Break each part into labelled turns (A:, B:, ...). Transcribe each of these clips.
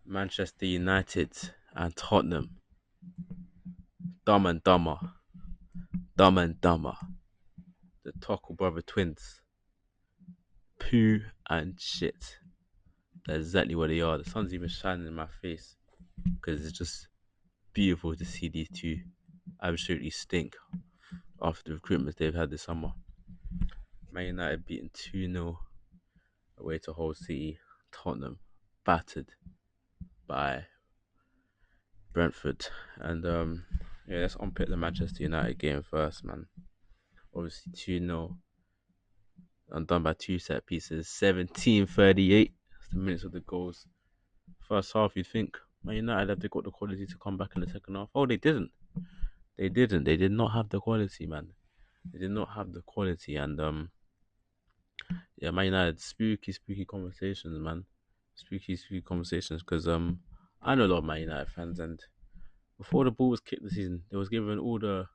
A: Manchester United and Tottenham. Dumb and dumber. Dumb and dumber. The Tuckle brother twins. Poo and shit. That's exactly what they are. The sun's even shining in my face because it's just beautiful to see these two absolutely stink after the recruitment they've had this summer. Man United beaten 2-0 away to Hull City. Tottenham battered by Brentford. And yeah, let's unpick the Manchester United game first, man. Obviously 2-0 and done by two set pieces. 17:38. That's the minutes of the goals. First half, you'd think Man United have they got the quality to come back in the second half. Oh, they didn't. They didn't. They did not have the quality, man. They did not have the quality, and yeah, Man United spooky conversations, man. Spooky conversations because I know a lot of Man United fans, and before the ball was kicked this season, they was given all the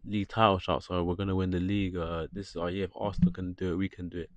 A: league title shots. Oh, we're gonna win the league. This is our year. If Arsenal can do it, we can do it.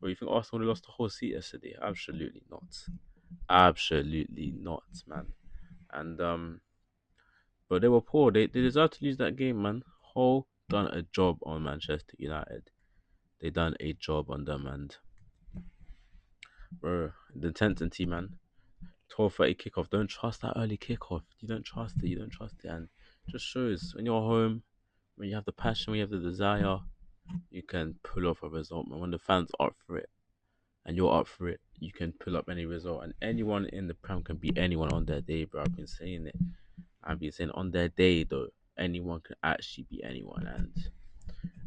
A: But you think Arsenal would have lost the whole seat yesterday? Absolutely not. Absolutely not, man. And but they were poor. They deserved to lose that game, man. Hull done a job on Manchester United. They done a job on them, and bro, the intensity, man. 12:30 kickoff. Don't trust that early kickoff. You don't trust it. You don't trust it, and it just shows when you're home, when you have the passion, when you have the desire, you can pull off a result, man. When the fans are up for it and you're up for it, you can pull up any result. And anyone in the Prem can beat anyone on their day, bro. I've been saying it. I've been saying on their day, though, anyone can actually beat anyone. And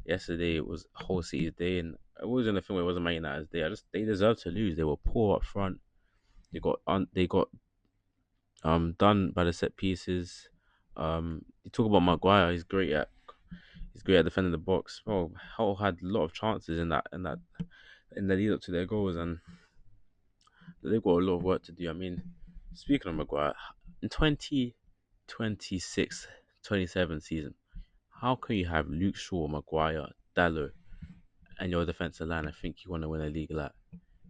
A: yesterday it was whole City's day, and it wasn't a thing where it wasn't Man United's day. They deserved to lose. They were poor up front. They got done by the set pieces. You talk about Maguire. He's great at defending the box. Well, Hull had a lot of chances in the lead up to their goals, and they've got a lot of work to do. I mean, speaking of Maguire, in 2026-27 season, how can you have Luke Shaw, Maguire, Dallo, and your defensive line? I think you want to win a league like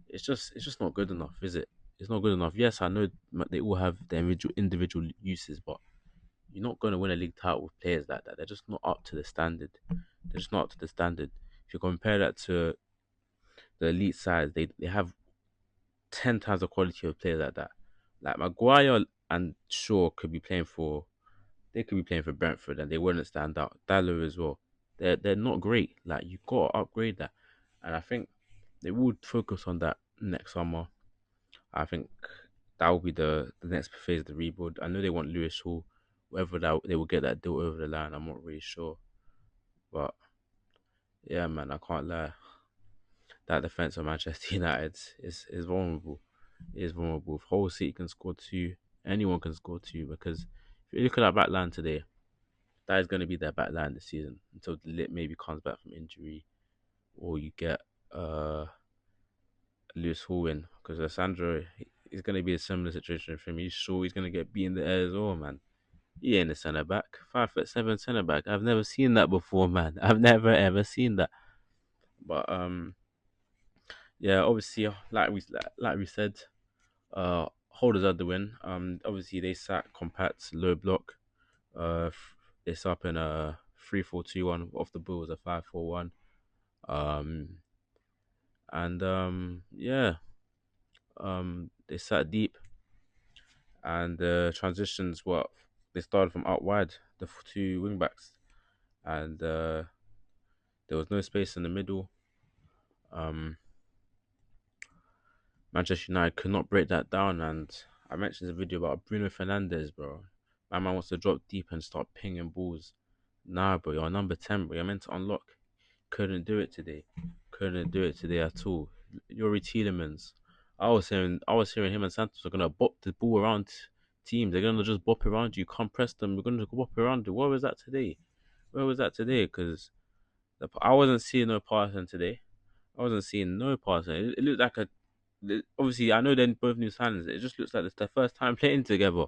A: it's just not good enough, is it? It's not good enough. Yes, I know they all have their individual uses, but you're not going to win a league title with players like that. They're just not up to the standard. They're just not up to the standard. If you compare that to the elite sides, they have 10 times the quality of players like that. Like Maguire and Shaw could be playing for they could be playing for Brentford and they wouldn't stand out. Dallo as well. They're not great. Like you gotta upgrade that. And I think they would focus on that next summer. I think that will be the next phase of the rebuild. I know they want Lewis Hall. Whether that they will get that deal over the line, I'm not really sure. But yeah, man, I can't lie. That defense of Manchester United is vulnerable. It is vulnerable. If Hull City can score two, anyone can score two. Because if you look at that back line today, that is going to be their back line this season until the Lit maybe comes back from injury, or you get Lewis Hall in. Because Alessandro is going to be a similar situation for him. He's sure he's going to get beat in the air as well, man. He ain't a centre back, 5'7" centre back. I've never seen that before, man. I've never ever seen that. But yeah, obviously, like we said, holders of the win. Obviously they sat compact, low block. They sat up in a 3-4-2-1. Off the ball was a 5-4-1. Um, and yeah, they sat deep, and the transitions were they started from out wide, the two wing backs, and there was no space in the middle. Um, Manchester United could not break that down, and I mentioned the video about Bruno Fernandes, bro. My man wants to drop deep and start pinging balls. Nah, bro, you're number 10, bro. You're meant to unlock. Couldn't do it today. Couldn't do it today at all. Yuri Tielemans. I was hearing him and Santos are gonna bop the ball around teams. They're gonna just bop around you. Can't press them. We're gonna just bop around you. Where was that today? Where was that today? Because I wasn't seeing no passing today. I wasn't seeing no passing. It looked like obviously I know they're both new signings. It just looks like it's their first time playing together.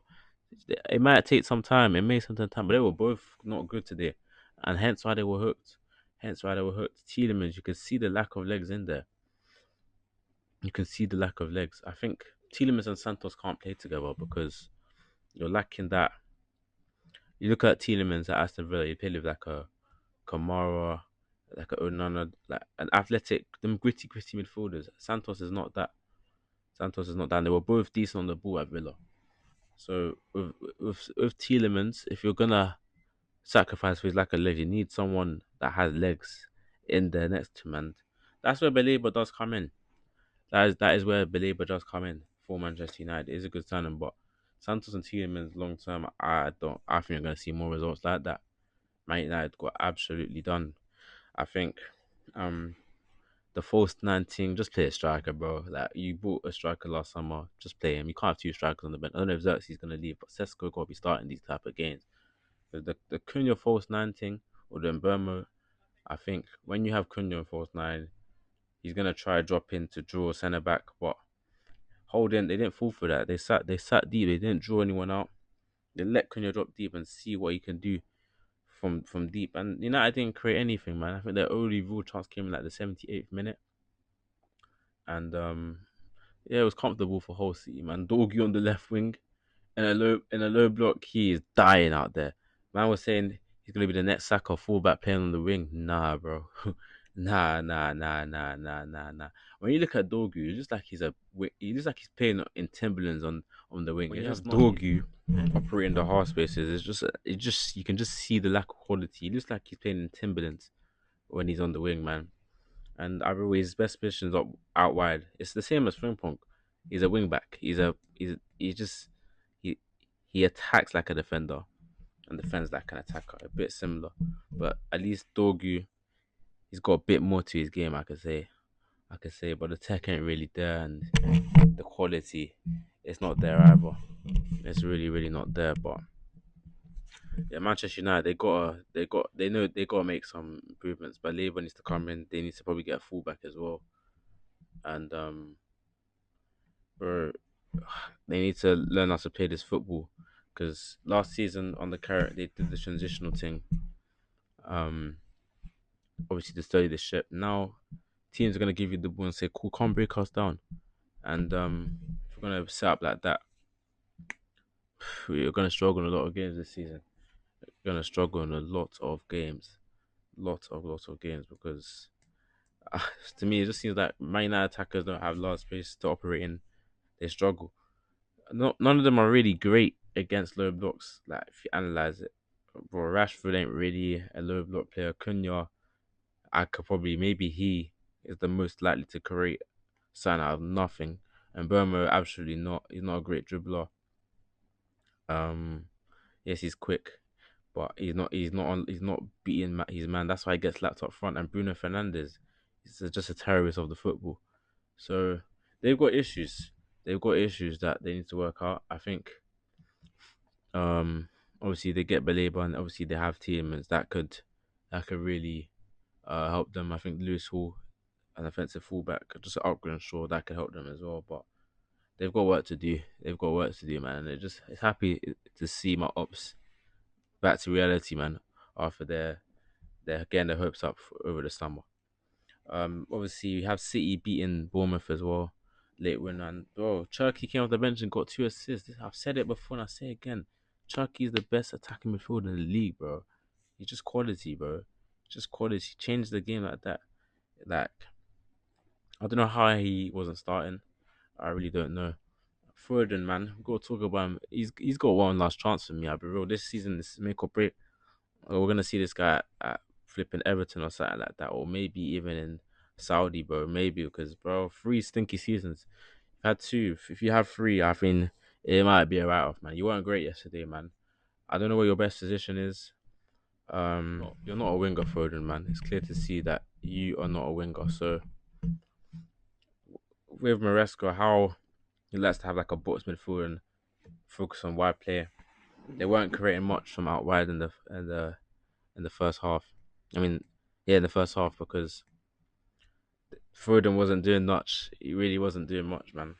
A: It might take some time. It may take some time, but they were both not good today, and hence why they were hooked. Hence why they were hooked. Tielemans, you can see the lack of legs in there. You can see the lack of legs. I think Tielemans and Santos can't play together because you're lacking that. You look at Tielemans at Aston Villa, he played with like a Kamara, like a Onana, like an athletic, them gritty midfielders. Santos is not that. Santos is not that. And they were both decent on the ball at Villa. So with Tielemans, if you're gonna sacrifice for his lack of legs, you need someone that has legs in there next to him. And that's where Belabor does come in. That is where Belabor does come in for Manchester United. It is a good signing, but Santos and Tielemans long term, I think you're gonna see more results like that. Man United got absolutely done. I think um the false 19, just play a striker, bro. Like you bought a striker last summer, just play him. You can't have two strikers on the bench. I don't know if Xerxes gonna leave, but Sesko gotta be starting these type of games. The Cunha false 19 or the Burma, I think when you have Cunha in false nine, he's gonna try drop in to draw centre back, but Holding they didn't fall for that. They sat deep. They didn't draw anyone out. They let Cunha drop deep and see what he can do from deep. And United didn't create anything, man. I think their only real chance came in like the 78th minute, and yeah, it was comfortable for Hull City, man. Dorgu on the left wing in a low block, he is dying out there. Man was saying he's gonna be the next Saka fullback playing on the wing. Nah, bro. Nah. When you look at Dorgu, he looks like he's playing in Timberlands on the wing. When you have Dorgu operating the half spaces, it just you can just see the lack of quality. He looks like he's playing in Timberlands when he's on the wing, man. And I remember his best position is up out wide. It's the same as Frimpong. He's a wing back. He's just he he attacks like a defender and defends like an attacker. A bit similar, but at least Dorgu, he's got a bit more to his game. I could say, but the tech ain't really there, and the quality, it's not there either. It's really not there. But yeah, Manchester United, they gotta make some improvements. But Labour needs to come in. They need to probably get a fullback as well, and bro, they need to learn how to play this football. Because last season on the carrot, they did the transitional thing. Um, Obviously to study the ship. Now teams are gonna give you the ball and say, "Cool, come break us down." And if we're gonna set up like that, we're gonna struggle in a lot of games this season. We're gonna struggle in a lot of games, lots of games because to me it just seems like Man United attackers don't have large space to operate in. They struggle. None of them are really great against low blocks. Like if you analyze it, bro, Rashford ain't really a low block player. Cunha, I could probably maybe he is the most likely to create something out of nothing. And Burma absolutely not. He's not a great dribbler. Um, yes, he's quick, but he's not beating his man. That's why he gets slapped up front. And Bruno Fernandes is just a terrorist of the football. So they've got issues. They've got issues that they need to work out. I think obviously they get Baleba and obviously they have teammates that could really help them. I think Lewis Hall, an offensive fullback, just an upgrade on Shaw, that could help them as well. But they've got work to do. They've got work to do, man. And it's happy to see my ops back to reality, man. After they're getting their hopes up over the summer. Obviously you have City beating Bournemouth as well, late win. And bro, Turkey came off the bench and got 2 assists. I've said it before and I say it again. Turkey is the best attacking midfielder in the league, bro. He's just quality, bro. Just quality. Change the game like that. Like I don't know how he wasn't starting. I really don't know. Foden, man, we got to talk about him. He's got one last chance for me. I'll be real. This season, this make or break. We're gonna see this guy at flipping Everton or something like that, or maybe even in Saudi, bro. Maybe because, bro, 3 stinky seasons. You've had two. If you have three, I think it might be a write-off, man. You weren't great yesterday, man. I don't know what your best position is. You're not a winger, Foden, man. It's clear to see that you are not a winger. So with Maresca, how he likes to have like a box midfield and focus on wide play. They weren't creating much from out wide in the first half. I mean, yeah, in the first half because Foden wasn't doing much. He really wasn't doing much, man.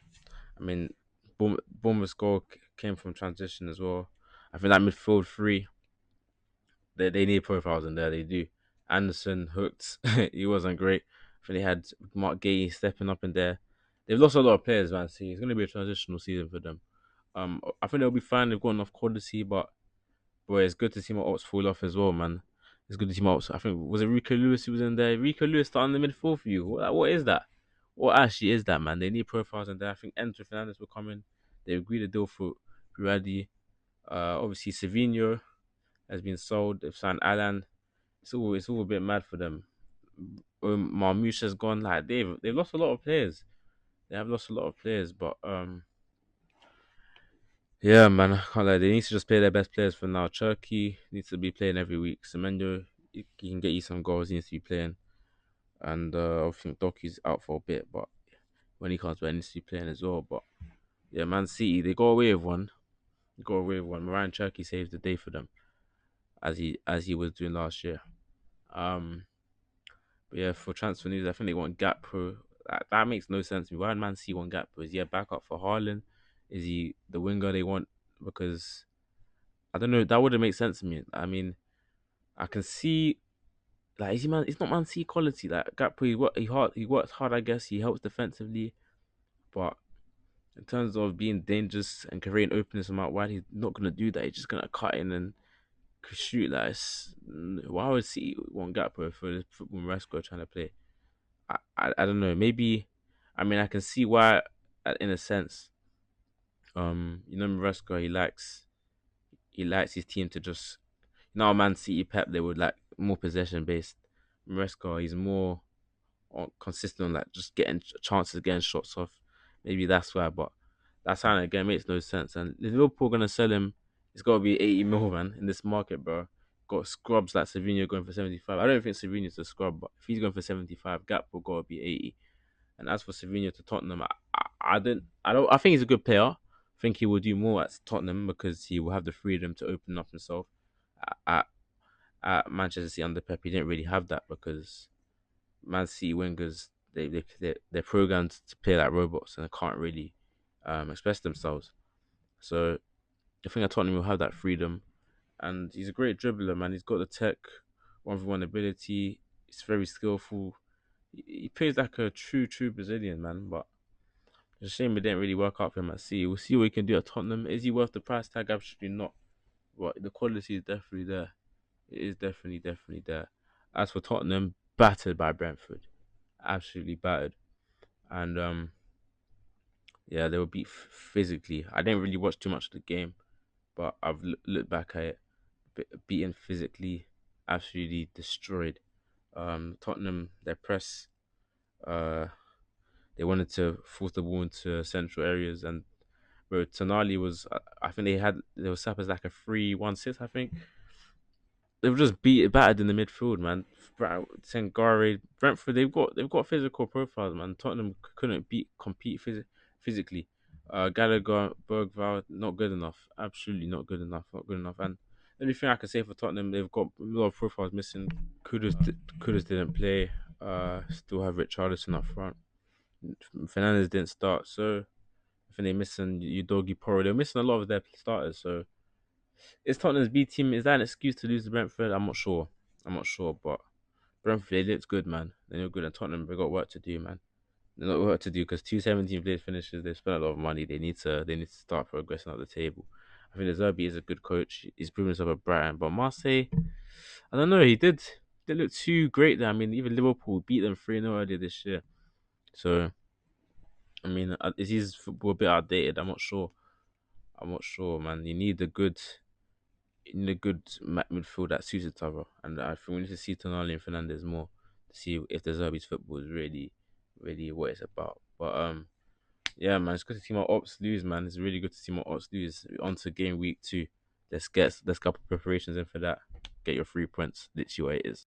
A: I mean, Bournemouth's goal came from transition as well. I think that midfield three, they need profiles in there. They do. Anderson hooked. He wasn't great. I think they had Mark Gay stepping up in there. they've lost a lot of players, man. See, it's gonna be a transitional season for them. I think they'll be fine. They've got enough quality, but boy, it's good to see my ops fall off as well, man. It's good to see my ops. I think was it Rico Lewis who was in there. Rico Lewis starting in the midfield for you. What is that? What actually is that, man? They need profiles in there. I think Enzo Fernandez will come in. They agreed to deal for Ruddy. Obviously Savinho has been sold. They've signed Alan. It's all a bit mad for them. Marmoush has gone. Like they've lost a lot of players. They have lost a lot of players, but yeah, man, I can't lie. They need to just play their best players for now. Turkey needs to be playing every week. Semenyo, he can get you some goals. He needs to be playing, and I think Doki's out for a bit, but when he comes back, he needs to be playing as well. But yeah, Man City, they got away with one. They got away with one. Ryan Cherky saved the day for them, as he was doing last year. Um, but yeah, for transfer news, I think they want Gakpo. That makes no sense to me. Why would Man City want Gakpo? Is he a backup for Haaland? Is he the winger they want? Because I don't know. That wouldn't make sense to me. I mean, I can see like is he man? It's not Man City quality. Like Gakpo, he works hard. I guess he helps defensively, but in terms of being dangerous and creating openness from out wide, he's not gonna do that. He's just gonna cut in and shoot. Why would City want Gakpo for the football Resco trying to play? I don't know. Maybe I mean I can see why in a sense. Maresca he likes his team to just Man City Pep they would like more possession based. Maresca he's more consistent on like just getting chances, getting shots off. Maybe that's why, but that sign again makes no sense. And if Liverpool gonna sell him, it's gotta be 80 mil, man, in this market, bro. Got scrubs like Savinho going for 75. I don't think Savinho's a scrub, but if he's going for 75, Gap will gotta be 80. And as for Savinho to Tottenham, I think he's a good player. I think he will do more at Tottenham because he will have the freedom to open up himself. At, at Manchester City under Pep, he didn't really have that because Man City wingers they're programmed to play like robots and they can't really express themselves. So I think at Tottenham will have that freedom, and he's a great dribbler, man. He's got the tech, 1v1 ability. He's very skillful. He plays like a true Brazilian, man. But it's a shame it didn't really work out for him at City. We'll see what he can do at Tottenham. Is he worth the price tag? Absolutely not. But the quality is definitely there. It is definitely there. As for Tottenham, battered by Brentford, absolutely battered, and yeah, they were beat physically. I didn't really watch too much of the game, but I've looked back at it, beaten physically, absolutely destroyed. Tottenham, their press, uh, they wanted to force the ball into central areas, and bro, Tonali was, I think they were set up as like a 3-1-6, I think. They were just battered in the midfield, man. Sengare, Brentford, they've got physical profiles, man. Tottenham couldn't compete physically. Gallagher, Bergvall, not good enough. Absolutely not good enough. Not good enough. And the only thing I can say for Tottenham, they've got a lot of profiles missing. Kudus didn't play. Still have Richarlison up front. Fernandez didn't start, so I think they're missing Udogi Poro. They're missing a lot of their starters, so is Tottenham's B team, is that an excuse to lose to Brentford? I'm not sure. But Brentford, they looked good, man. They look good, and Tottenham, they got work to do, man. They got work to do because 217 players finishes. They've spent a lot of money. They need to start progressing up the table. I think the Zerbi is a good coach. He's proven himself at Brighton, but Marseille, I don't know. He did. They look too great there. I mean, even Liverpool beat them 3-0 earlier this year. So I mean, is his football a bit outdated? I'm not sure. Man. You need a good midfield that suits each other, and I think we need to see Tonali and Fernandez more to see if the Zerbi's football is really what it's about. But yeah, man, it's good to see my ops lose, man. It's really good to see my ops lose. On to game week 2. Let's get preparations in for that. Get your 3 points. Literally what it is.